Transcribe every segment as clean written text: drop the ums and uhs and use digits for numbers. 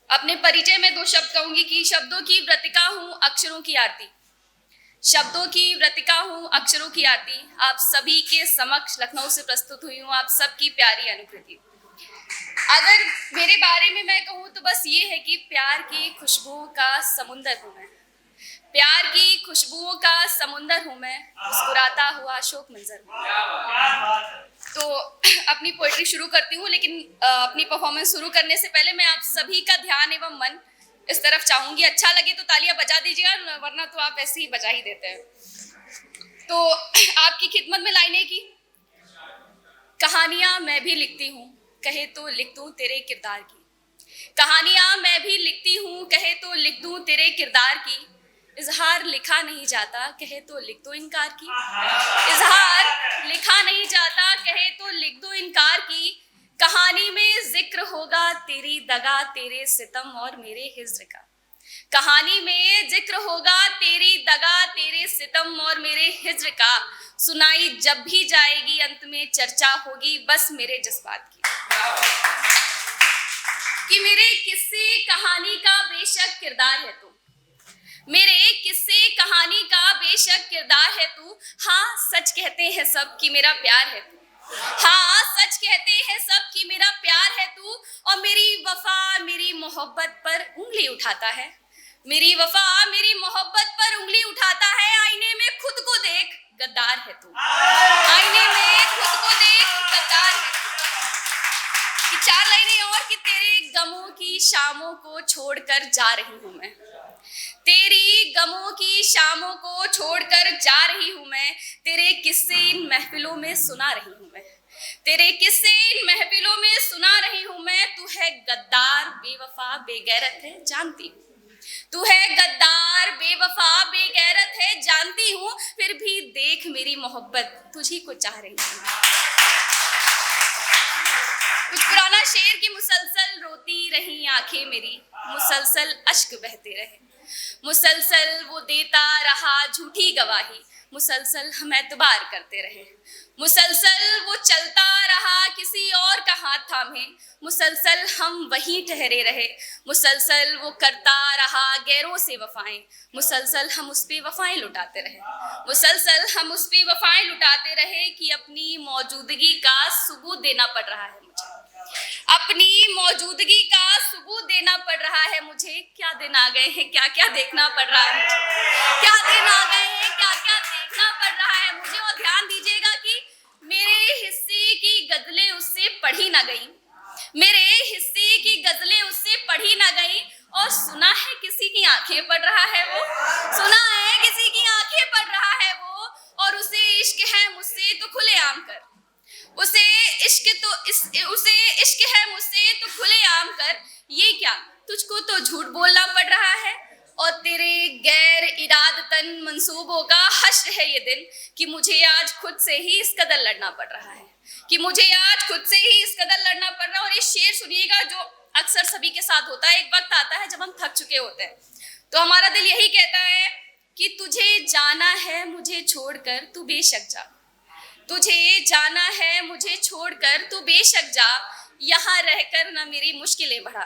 अपने परिचय में 2 शब्द कहूंगी कि शब्दों की व्रतिका हूँ, अक्षरों की आरती। शब्दों की व्रतिका हूँ, अक्षरों की आरती। आप सभी के समक्ष लखनऊ से प्रस्तुत हुई हूँ, आप सबकी प्यारी अनुकृति। अगर मेरे बारे में मैं कहूँ तो बस ये है कि प्यार की खुशबुओं का समुंदर हूँ मैं। प्यार की खुशबुओं का समुंदर हूँ मैं, मुस्कुराता हुआ अशोक मंजर हूँ। तो अपनी पोएट्री शुरू करती हूँ, लेकिन अपनी परफॉर्मेंस शुरू करने से पहले मैं आप सभी का ध्यान एवं मन इस तरफ चाहूंगी। अच्छा लगे तो तालियां बजा दीजिएगा, वरना तो आप ऐसे ही बजा ही देते हैं। तो आपकी खिदमत में लाइनें की। कहानियां मैं भी लिखती हूँ, कहे तो लिख दूं तेरे किरदार की। कहानियां मैं भी लिखती हूँ, कहे तो लिख दूं तेरे किरदार की। इजहार लिखा नहीं जाता, कहे तो लिख दो इनकार की। इजहार लिखा नहीं जाता, कहे तो लिख दो इनकार की। कहानी में जिक्र होगा तेरी दगा, तेरे सितम और मेरे हिज्र का। कहानी में जिक्र होगा तेरी दगा, तेरे सितम और मेरे हिज्र का। सुनाई जब भी जाएगी अंत में चर्चा होगी बस मेरे जज्बात की। कि मेरे किस्से कहानी का बेशक किरदार है तू, मेरे किस्से कहानी का बेशक किरदार है तू। हाँ सच कहते हैं सब कि मेरा प्यार है तू। हाँ सच कहते हैं सब कि मेरा प्यार है तू। और मेरी वफा मेरी मोहब्बत पर उंगली उठाता है। मेरी वफा मेरी मोहब्बत पर उंगली उठाता है। आईने में खुद को देख गद्दार है तू। आईने में खुद को देख गद्दार है तू। कि 4 लाइनें और कि तेरे गमों की शामों को छोड़कर जा रही हूं मैं। तेरी गमों की शामों को छोड़कर जा रही हूं मैं। तेरे किस्से इन महफिलों में सुना रही हूं मैं। तेरे किस्से इन महफिलों में सुना रही हूं मैं। तू है गद्दार बेवफा बेगैरत है जानती हूँ। तू है गद्दार बेवफा बेगैरत है जानती हूँ। फिर भी देख मेरी मोहब्बत तुझी को चाह रही हूँ। कुछ पुराना शेर की मुसलसल रोती रही आंखें मेरी, मुसलसल अश्क बहते रहे। मुसलसल वो देता रहा झूठी गवाही, मुसलसल हम एतबार करते रहे। मुसलसल वो चलता रहा किसी और का हाथ थामे, मुसलसल हम वहीं ठहरे रहे। मुसलसल वो करता रहा गैरों से वफाएं, मुसलसल हम उस पे वफाएं लुटाते रहे। मुसलसल हम उस पे वफाएं लुटाते रहे कि अपनी मौजूदगी का सबूत देना पड़ रहा है मुझे। अपनी मौजूदगी का सबूत देना पड़ रहा है मुझे। क्या दिन आ गए हैं, क्या क्या देखना पड़ रहा है मुझे। क्या दिन आ गए हैं, क्या क्या देखना पड़ रहा है मुझे। और ध्यान दीजिएगा कि मेरे हिस्से की गजलें उससे पढ़ी ना गई। मेरे हिस्से की गजलें उससे पढ़ी ना गई। और सुना है किसी की आंखें पढ़ रहा है वो। सुना है किसी की आंखें पढ़ रहा है वो। और उसे इश्क है मुझसे तो खुलेआम कर। उसे इश्क है मुझसे तो खुलेआम कर। ये क्या तुझको तो झूठ बोलना पड़ रहा है। और तेरे गैर इरादतन मंसूबों का हश्र है ये दिन कि मुझे आज खुद से ही इस कदर लड़ना पड़ रहा है। कि मुझे आज खुद से ही इस कदर लड़ना पड़ रहा है। और ये शेर सुनिएगा जो अक्सर सभी के साथ होता है। एक वक्त आता है जब हम थक चुके होते हैं तो हमारा दिल यही कहता है कि तुझे जाना है मुझे छोड़कर तू बेशक जा। तुझे जाना है मुझे छोड़कर तू बेशक जा। यहाँ रहकर ना मेरी मुश्किलें बढ़ा।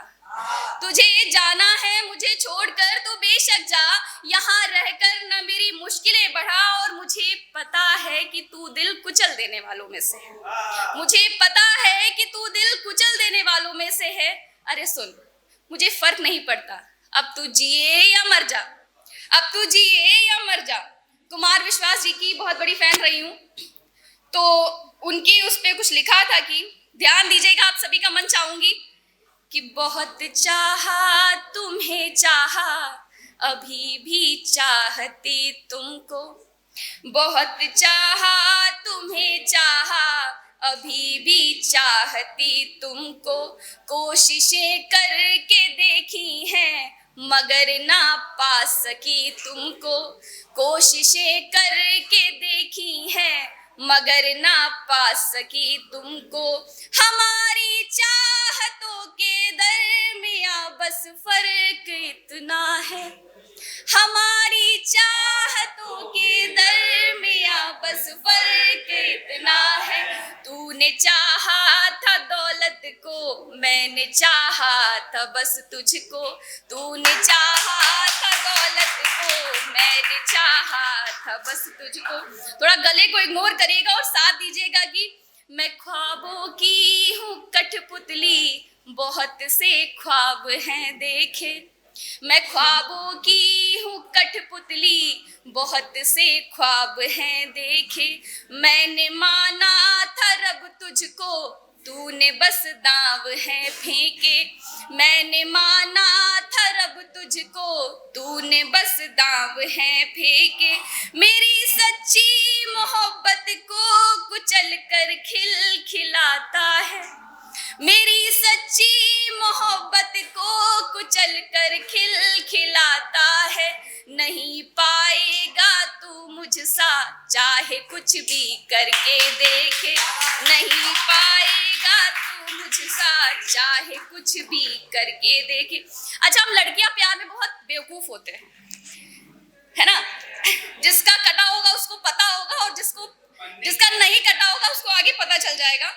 तुझे जाना है मुझे छोड़कर तू बेशक जा। यहाँ रहकर ना मेरी मुश्किलें बढ़ा। और मुझे पता है कि तू दिल कुचल देने वालों में से है। मुझे पता है कि तू दिल कुचल देने वालों में से है। अरे सुन मुझे फर्क नहीं पड़ता, अब तू जिए या मर जा। अब तू जिए या मर जा। कुमार विश्वास जी की बहुत बड़ी फैन रही हूँ, तो उनकी उस पे कुछ लिखा था कि ध्यान दीजिएगा, आप सभी का मन चाहूंगी कि बहुत चाहा तुम्हें चाहा अभी भी चाहती तुमको। बहुत चाहा तुम्हें चाहा अभी भी चाहती तुमको। कोशिशें करके देखी हैं मगर ना पा सकी तुमको। कोशिशें करके देखी हैं मगर ना पा सकी तुमको। हमारी चाहतों के दरमियां बस फर्क इतना है। हमारी चाहतों के दरमियां बस फर्क इतना है। तूने तूने चाहा था दौलत को, मैंने चाहा था बस तुझको। तूने चाहा था दौलत को, मैंने चाहा था बस तुझको। थोड़ा गले को इग्नोर करिएगा और साथ दीजिएगा कि मैं ख्वाबों की हूँ कठपुतली, बहुत से ख्वाब हैं देखे। मैं ख्वाबों की हूँ कठपुतली, बहुत से ख्वाब हैं देखे। मैंने माना था रब तुझको, तूने बस दाव है फेंके। मैंने माना था रब तुझको, तूने बस दाव है फेंके। मेरी सच्ची मोहब्बत को कुचल कर खिलखिलाता है, मेरी सच्ची मोहब्बत को कुचल कर खिलखिलाता है। नहीं पाएगा तू मुझसा, चाहे कुछ भी करके देखे। नहीं पाएगा तू मुझसा, चाहे कुछ भी करके देखे। अच्छा, हम लड़कियां प्यार में बहुत बेवकूफ होते हैं, है ना। जिसका कटा होगा उसको पता होगा, और जिसका नहीं कटा होगा उसको आगे पता चल जाएगा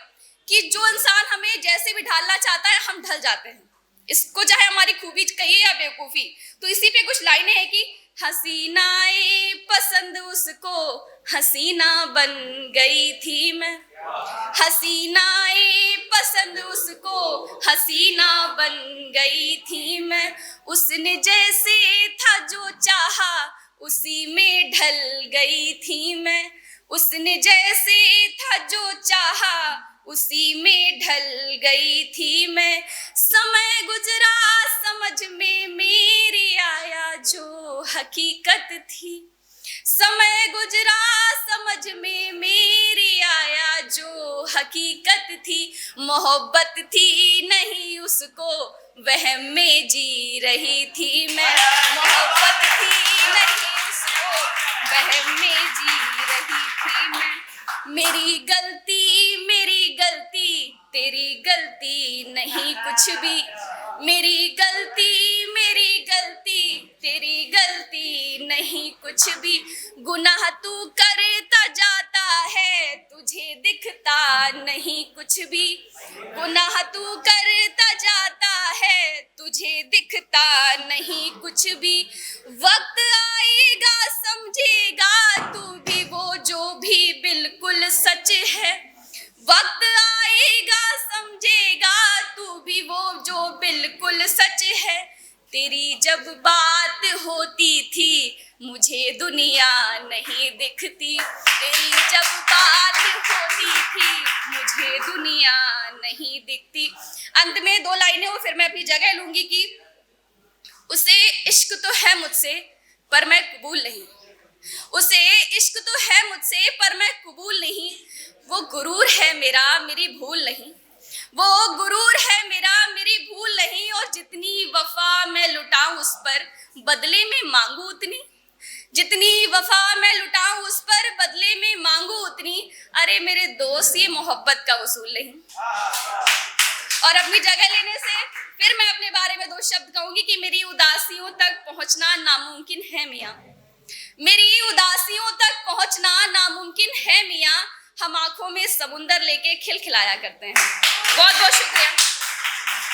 कि जो इंसान हमें जैसे भी ढालना चाहता है हम ढल जाते हैं। इसको चाहे हमारी खूबी कहिए या बेवकूफ़ी। तो इसी पे कुछ लाइनें हैं कि हसीनाए पसंद उसको, हसीना बन गई थी मैं। हसीनाए पसंद उसको, हसीना बन गई थी मैं। उसने जैसे था जो चाहा, उसी में ढल गई थी मैं। उसने जैसे था जो चाहा, उसी में ढल गई थी मैं। समय गुजरा समझ में मेरी आया जो हकीकत थी। समय गुजरा समझ में मेरी आया जो हकीकत थी। मोहब्बत थी नहीं उसको, वहम में जी रही थी मैं। मोहब्बत थी नहीं उसको, वहम में जी रही थी मैं। मेरी गलती तेरी गलती नहीं कुछ भी। मेरी गलती तेरी गलती नहीं कुछ भी। गुनाह तू करता जाता है, तुझे दिखता नहीं कुछ भी। गुनाह तू करता जाता है, तुझे दिखता नहीं कुछ भी। वक्त आएगा समझेगा तू भी वो जो भी बिल्कुल सच है। वक्त आएगा समझेगा तू भी वो जो बिल्कुल सच है। तेरी जब बात होती थी मुझे दुनिया नहीं दिखती। तेरी जब बात होती थी मुझे दुनिया नहीं दिखती। अंत में 2 लाइनें हो, फिर मैं अपनी जगह लूंगी कि उसे इश्क तो है मुझसे पर मैं कबूल नहीं। उसे इश्क तो है मुझसे पर मैं कबूल नहीं। वो गुरूर है मेरा मेरी भूल नहीं। वो गुरूर है मेरा मेरी भूल नहीं। और जितनी वफा मैं लुटाऊं उस पर बदले में मांगू उतनी। जितनी वफा मैं लुटाऊं उस पर बदले में मांगू उतनी। अरे मेरे दोस्त ये मोहब्बत का वसूल नहीं। और अपनी जगह लेने से फिर मैं अपने बारे में 2 शब्द कहूंगी कि मेरी उदासियों तक पहुंचना नामुमकिन है मियाँ। मेरी उदासियों तक पहुंचना नामुमकिन है मियाँ। हम आंखों में समुंदर लेके खिलखिलाया करते हैं। बहुत बहुत शुक्रिया।